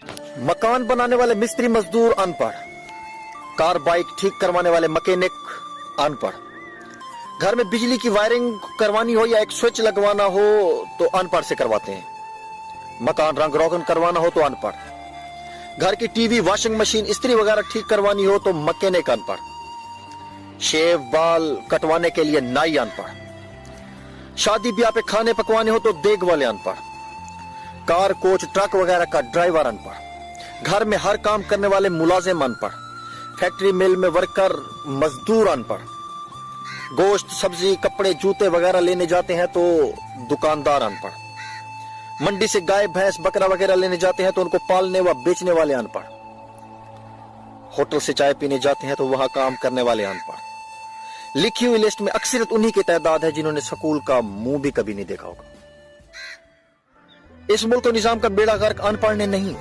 मकान बनाने वाले मिस्त्री मजदूर अनपढ़, कार बाइक ठीक करवाने वाले मैकेनिक अनपढ़, घर में बिजली की वायरिंग करवानी हो या एक स्विच लगवाना हो तो अनपढ़ से करवाते हैं, मकान रंग रोगन करवाना हो तो अनपढ़, घर की टीवी वॉशिंग मशीन इस्त्री वगैरह ठीक करवानी हो तो मैकेनिक अनपढ़, शेव बाल कटवाने के लिए नाई अनपढ़, शादी ब्याह पे खाने पकवाने हो तो देग वाले अनपढ़, कार कोच ट्रक वगैरह का ड्राइवर अनपढ़, घर में हर काम करने वाले मुलाजिम अनपढ़, फैक्ट्री मिल में वर्कर मजदूर अनपढ़, गोश्त सब्जी कपड़े जूते वगैरह लेने जाते हैं तो दुकानदार अनपढ़, मंडी से गाय भैंस बकरा वगैरह लेने जाते हैं तो उनको पालने व बेचने वाले अनपढ़, होटल से चाय पीने जाते हैं तो वहां काम करने वाले अनपढ़। लिखी हुई लिस्ट में अक्सरियत उन्हीं की तादाद है जिन्होंने स्कूल का मुंह भी कभी नहीं देखा होगा। इस मुल्क तो निजाम का बेड़ा गर्क अनपढ़ ने नहीं